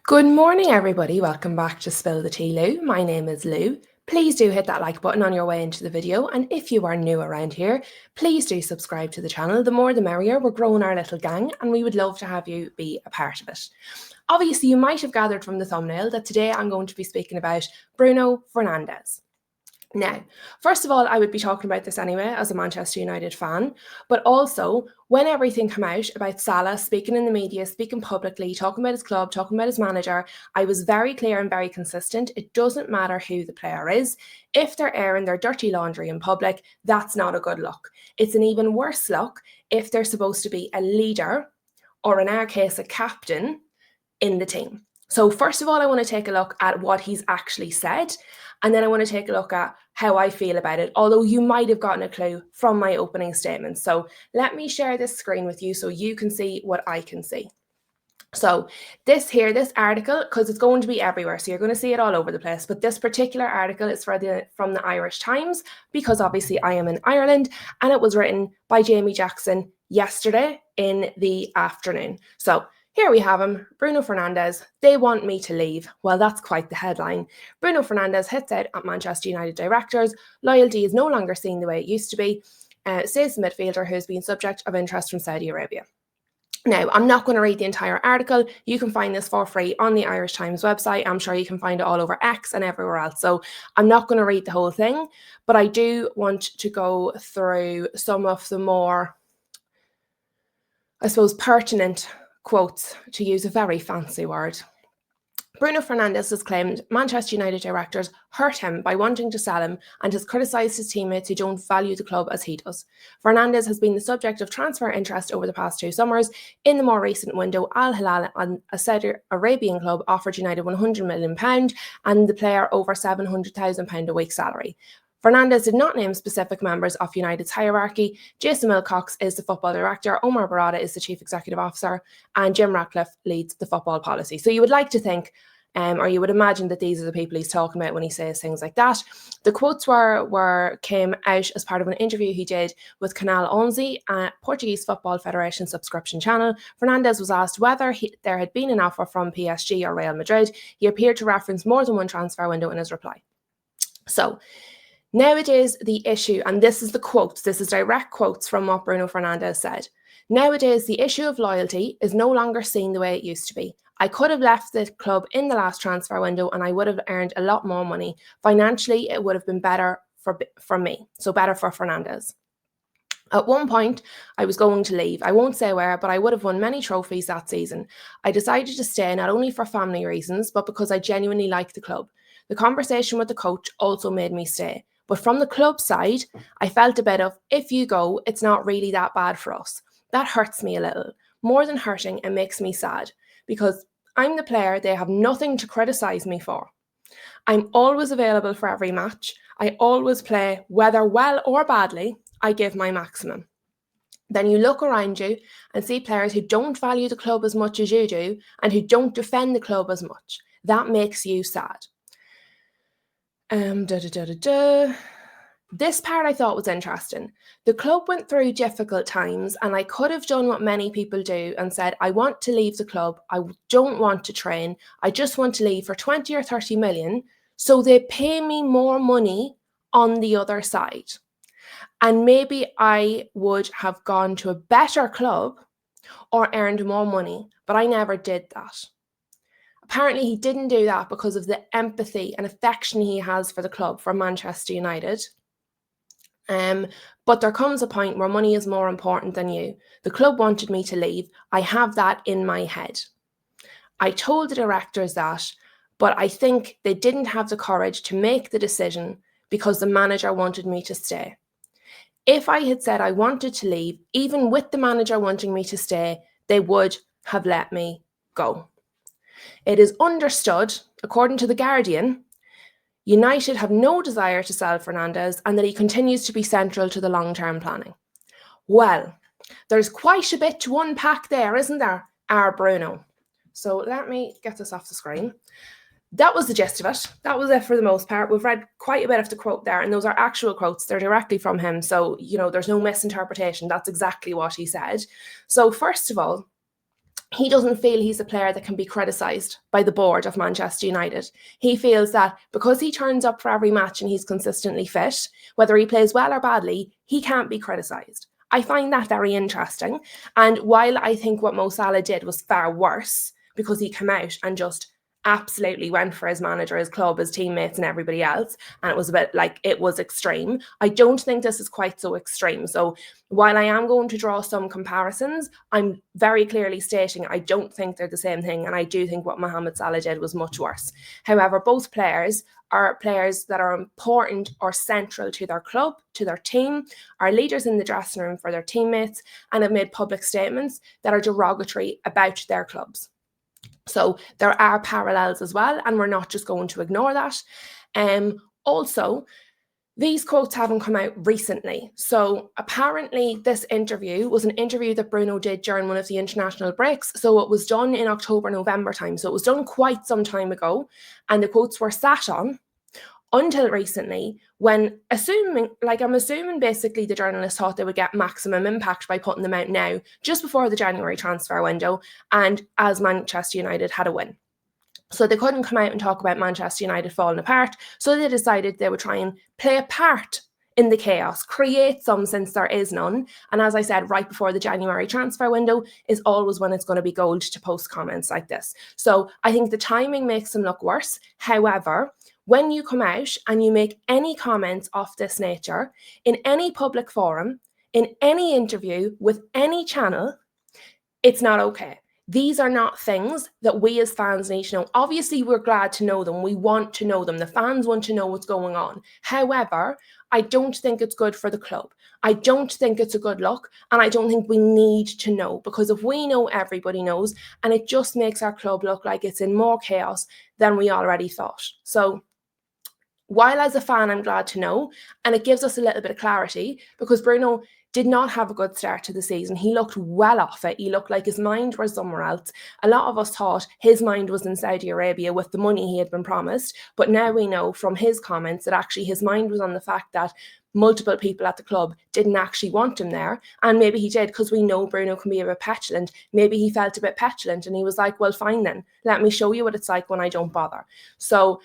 Good morning, everybody. Welcome back to Spill the Tea, Lou. My name is Lou. Please do hit that like button on your way into the video. And if you are new around here, please do subscribe to the channel. The more the merrier. We're growing our little gang and we would love to have you be a part of it. Obviously, you might have gathered from the thumbnail that today I'm going to be speaking about Bruno Fernandes. Now, first of all, I would be talking about this anyway as a Manchester United fan, but also when everything came out about Salah speaking in the media, speaking publicly, talking about his club, talking about his manager, I was very clear and very consistent. It doesn't matter who the player is. If they're airing their dirty laundry in public, that's not a good look. It's an even worse look if they're supposed to be a leader, or in our case, a captain in the team. So first of all, I want to take a look at what he's actually said, and then I want to take a look at how I feel about it, although you might have gotten a clue from my opening statement. So let me share this screen with you so you can see what I can see. So this article, because it's going to be everywhere, so you're going to see it all over the place, but this particular article is from the Irish Times, because obviously I am in Ireland, and it was written by Jamie Jackson yesterday in the afternoon. So here we have him, Bruno Fernandes. They want me to leave. Well, that's quite the headline. Bruno Fernandes hits out at Manchester United directors. Loyalty is no longer seen the way it used to be, says the midfielder who has been subject of interest from Saudi Arabia. Now, I'm not going to read the entire article. You can find this for free on the Irish Times website. I'm sure you can find it all over X and everywhere else. So I'm not going to read the whole thing, but I do want to go through some of the more, I suppose, pertinent quotes, to use a very fancy word. Bruno Fernandes has claimed Manchester United directors hurt him by wanting to sell him and has criticised his teammates who don't value the club as he does. Fernandes has been the subject of transfer interest over the past 2 summers. In the more recent window, Al Hilal, a Saudi Arabian club, offered United £100 million and the player over £700,000 a week salary. Fernandes did not name specific members of United's hierarchy. Jason Wilcox is the football director, Omar Barada is the chief executive officer, and Jim Ratcliffe leads the football policy. So you would like to think, or you would imagine, that these are the people he's talking about when he says things like that. The quotes came out as part of an interview he did with Canal 11, a Portuguese Football Federation subscription channel. Fernandes was asked whether there had been an offer from PSG or Real Madrid. He appeared to reference more than one transfer window in his reply. So nowadays, the issue, and this is the quotes, this is direct quotes from what Bruno Fernandes said. Nowadays, the issue of loyalty is no longer seen the way it used to be. I could have left the club in the last transfer window and I would have earned a lot more money. Financially, it would have been better for me, so better for Fernandes. At one point, I was going to leave. I won't say where, but I would have won many trophies that season. I decided to stay not only for family reasons, but because I genuinely like the club. The conversation with the coach also made me stay. But from the club side, I felt a bit of, if you go, it's not really that bad for us. That hurts me a little. More than hurting, it makes me sad, because I'm the player they have nothing to criticise me for. I'm always available for every match. I always play, whether well or badly, I give my maximum. Then you look around you and see players who don't value the club as much as you do and who don't defend the club as much. That makes you sad. This part I thought was interesting. The club went through difficult times and I could have done what many people do and said, I want to leave the club. I don't want to train. I just want to leave for 20 or 30 million. So they pay me more money on the other side. And maybe I would have gone to a better club or earned more money, but I never did that. Apparently, he didn't do that because of the empathy and affection he has for the club, for Manchester United. But there comes a point where money is more important than you. The club wanted me to leave. I have that in my head. I told the directors that, but I think they didn't have the courage to make the decision because the manager wanted me to stay. If I had said I wanted to leave, even with the manager wanting me to stay, they would have let me go. It is understood, according to The Guardian, United have no desire to sell Fernandes and that he continues to be central to the long-term planning. Well, there's quite a bit to unpack there, isn't there, Bruno? So let me get this off the screen. That was the gist of it. That was it for the most part. We've read quite a bit of the quote there, and those are actual quotes. They're directly from him. So, there's no misinterpretation. That's exactly what he said. So first of all, he doesn't feel he's a player that can be criticised by the board of Manchester United. He feels that because he turns up for every match and he's consistently fit, whether he plays well or badly, he can't be criticised. I find that very interesting. And while I think what Mo Salah did was far worse, because he came out and just absolutely went for his manager, his club, his teammates and everybody else, and it was a bit like, it was extreme. I don't think this is quite so extreme. So while I am going to draw some comparisons, I'm very clearly stating I don't think they're the same thing, and I do think what Mohamed Salah did was much worse. However, both players are players that are important or central to their club, to their team, are leaders in the dressing room for their teammates, and have made public statements that are derogatory about their clubs. So there are parallels as well, and we're not just going to ignore that. Also, these quotes haven't come out recently. So apparently this interview was an interview that Bruno did during one of the international breaks. So it was done in October, November time. So it was done quite some time ago, and the quotes were sat on until recently, when I'm assuming basically the journalists thought they would get maximum impact by putting them out now, just before the January transfer window, and as Manchester United had a win. So they couldn't come out and talk about Manchester United falling apart, so they decided they would try and play a part in the chaos, create some since there is none. And as I said, right before the January transfer window is always when it's going to be gold to post comments like this. So I think the timing makes them look worse. However, when you come out and you make any comments of this nature in any public forum, in any interview with any channel, it's not okay. These are not things that we as fans need to know. Obviously, we're glad to know them. We want to know them. The fans want to know what's going on. However, I don't think it's good for the club. I don't think it's a good look, and I don't think we need to know, because if we know, everybody knows, and it just makes our club look like it's in more chaos than we already thought. So while as a fan, I'm glad to know, and it gives us a little bit of clarity, because Bruno did not have a good start to the season. He looked well off it. He looked like his mind was somewhere else. A lot of us thought his mind was in Saudi Arabia with the money he had been promised, but now we know from his comments that actually his mind was on the fact that multiple people at the club didn't actually want him there. And maybe he did, because we know Bruno can be a bit petulant. Maybe he felt a bit petulant and he was like, well, fine then, let me show you what it's like when I don't bother. So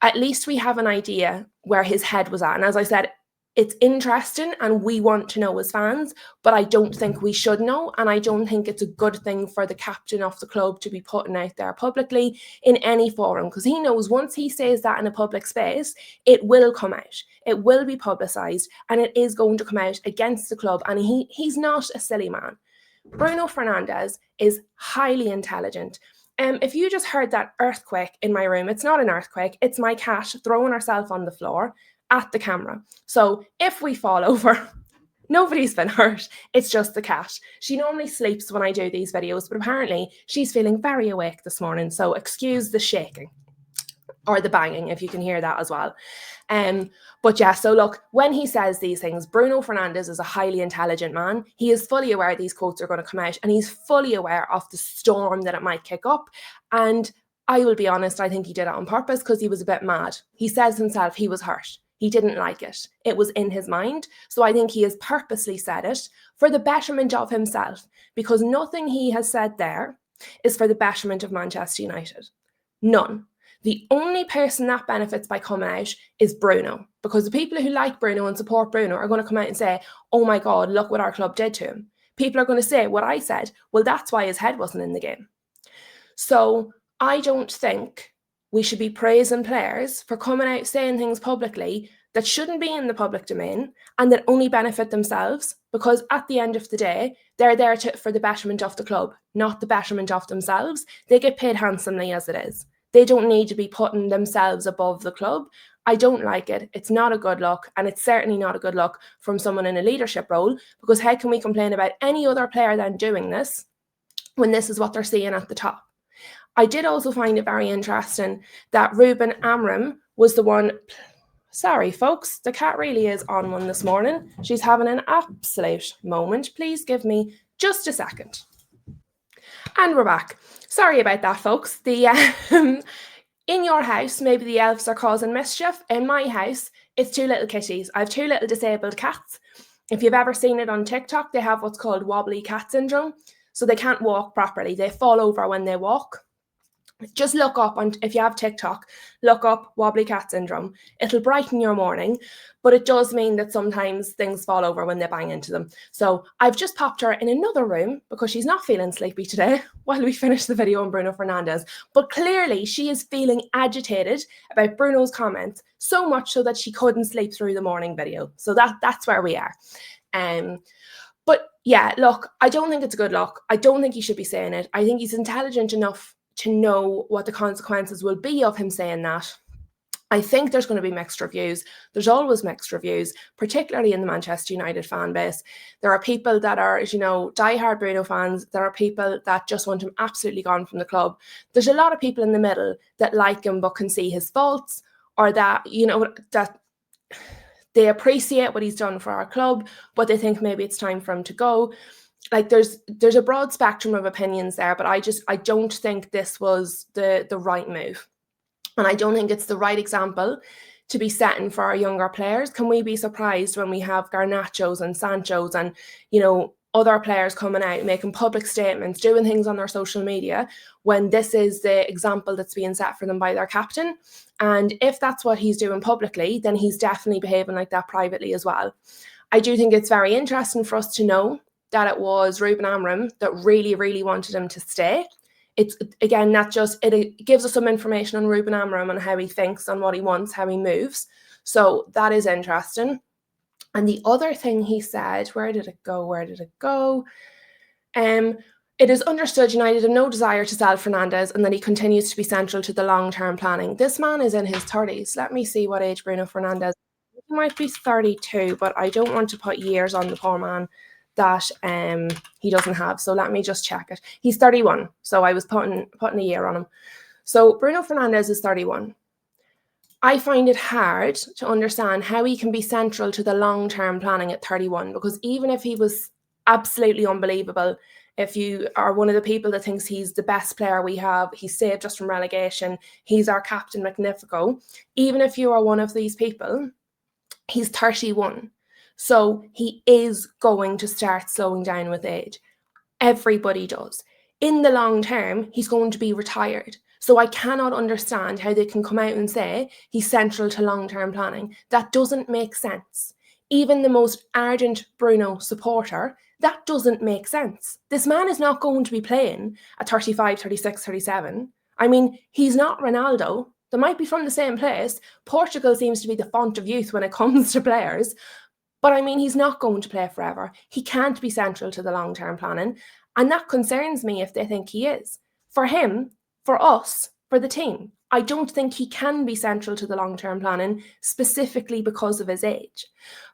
at least we have an idea where his head was at. And as I said, it's interesting and we want to know as fans, but I don't think we should know. And I don't think it's a good thing for the captain of the club to be putting out there publicly in any forum, because he knows once he says that in a public space, it will come out. It will be publicised, and it is going to come out against the club. And he's not a silly man. Bruno Fernandes is highly intelligent. If you just heard that earthquake in my room, it's not an earthquake, it's my cat throwing herself on the floor at the camera. So if we fall over, nobody's been hurt, it's just the cat. She normally sleeps when I do these videos, but apparently she's feeling very awake this morning, so excuse the shaking or the banging if you can hear that as well. But yeah, so look, when he says these things, Bruno Fernandes is a highly intelligent man. He is fully aware these quotes are going to come out, and he's fully aware of the storm that it might kick up. And I will be honest, I think he did it on purpose, because he was a bit mad. He says himself he was hurt. He didn't like it. It was in his mind. So I think he has purposely said it for the betterment of himself, because nothing he has said there is for the betterment of Manchester United. None. The only person that benefits by coming out is Bruno, because the people who like Bruno and support Bruno are going to come out and say, oh my God, look what our club did to him. People are going to say what I said. Well, that's why his head wasn't in the game. So I don't think we should be praising players for coming out saying things publicly that shouldn't be in the public domain and that only benefit themselves, because at the end of the day, they're there for the betterment of the club, not the betterment of themselves. They get paid handsomely as it is. They don't need to be putting themselves above the club. I don't like it. It's not a good look, and it's certainly not a good look from someone in a leadership role, because how can we complain about any other player then doing this when this is what they're seeing at the top? I did also find it very interesting that Ruben Amorim was the one. Sorry, folks, the cat really is on one this morning. She's having an absolute moment. Please give me just a second. And we're back. Sorry about that, folks. In your house, maybe the elves are causing mischief. In my house, it's two little kitties. I have two little disabled cats. If you've ever seen it on TikTok, they have what's called wobbly cat syndrome. so they can't walk properly. They fall over when they walk. Just look up, and if you have TikTok, look up wobbly cat syndrome. It'll brighten your morning, but it does mean that sometimes things fall over when they bang into them. So I've just popped her in another room because she's not feeling sleepy today while we finish the video on Bruno Fernandes. But clearly she is feeling agitated about Bruno's comments, so much so that she couldn't sleep through the morning video. So that's where we are. But yeah, look, I don't think it's a good look. I don't think he should be saying it. I think he's intelligent enough to know what the consequences will be of him saying that. I think there's going to be mixed reviews. There's always mixed reviews, particularly in the Manchester United fan base. There are people that are, diehard Bruno fans. There are people that just want him absolutely gone from the club. There's a lot of people in the middle that like him but can see his faults, or that, that they appreciate what he's done for our club, but they think maybe it's time for him to go. Like there's a broad spectrum of opinions there, but I don't think this was the right move. And I don't think it's the right example to be setting for our younger players. Can we be surprised when we have Garnachos and Sanchos and, other players coming out, making public statements, doing things on their social media, when this is the example that's being set for them by their captain? And if that's what he's doing publicly, then he's definitely behaving like that privately as well. I do think it's very interesting for us to know that it was Ruben Amorim that really, really wanted him to stay. It's, again, it gives us some information on Ruben Amorim and how he thinks, on what he wants, how he moves. So that is interesting. And the other thing he said, where did it go? It is understood United have no desire to sell Fernandes, and that he continues to be central to the long-term planning. This man is in his 30s. Let me see what age Bruno Fernandes is. He might be 32, but I don't want to put years on the poor man that he doesn't have. So let me just check it. He's 31. So I was putting a year on him. So Bruno Fernandes is 31. I find it hard to understand how he can be central to the long-term planning at 31, because even if he was absolutely unbelievable, if you are one of the people that thinks he's the best player we have, he saved us from relegation, he's our captain magnifico, even if you are one of these people, he's 31. So he is going to start slowing down with age. Everybody does. In the long term, he's going to be retired. So I cannot understand how they can come out and say he's central to long-term planning. That doesn't make sense. Even the most ardent Bruno supporter, that doesn't make sense. This man is not going to be playing at 35, 36, 37. I mean, he's not Ronaldo. They might be from the same place. Portugal seems to be the font of youth when it comes to players. But I mean, he's not going to play forever. He can't be central to the long-term planning. And that concerns me if they think he is. For him, for us, for the team, I don't think he can be central to the long-term planning, specifically because of his age.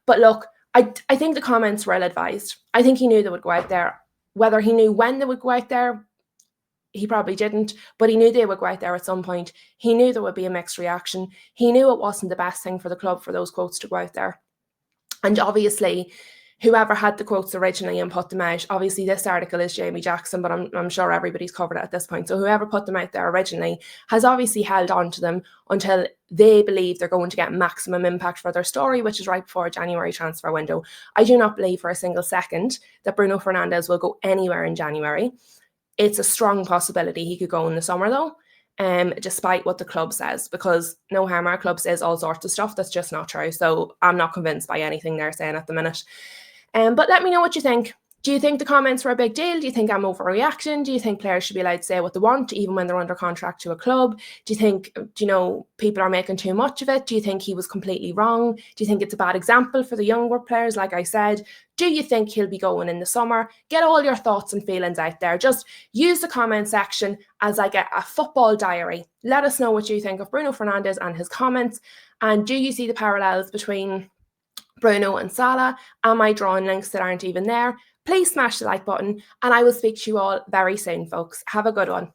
But look, I think the comments were ill-advised. I think he knew they would go out there. Whether he knew when they would go out there, he probably didn't, but he knew they would go out there at some point. He knew there would be a mixed reaction. He knew it wasn't the best thing for the club for those quotes to go out there. And obviously, whoever had the quotes originally and put them out, obviously this article is Jamie Jackson, but I'm sure everybody's covered it at this point. So whoever put them out there originally has obviously held on to them until they believe they're going to get maximum impact for their story, which is right before January transfer window. I do not believe for a single second that Bruno Fernandes will go anywhere in January. It's a strong possibility he could go in the summer though. Despite what the club says, because no harm, our club says all sorts of stuff that's just not true. So I'm not convinced by anything they're saying at the minute. But let me know what you think. Do you think the comments were a big deal? Do you think I'm overreacting? Do you think players should be allowed to say what they want, even when they're under contract to a club? Do you think, people are making too much of it? Do you think he was completely wrong? Do you think it's a bad example for the younger players, like I said? Do you think he'll be going in the summer? Get all your thoughts and feelings out there. Just use the comment section as like a football diary. Let us know what you think of Bruno Fernandes and his comments. And do you see the parallels between Bruno and Salah? Am I drawing links that aren't even there? Please smash the like button, and I will speak to you all very soon, folks. Have a good one.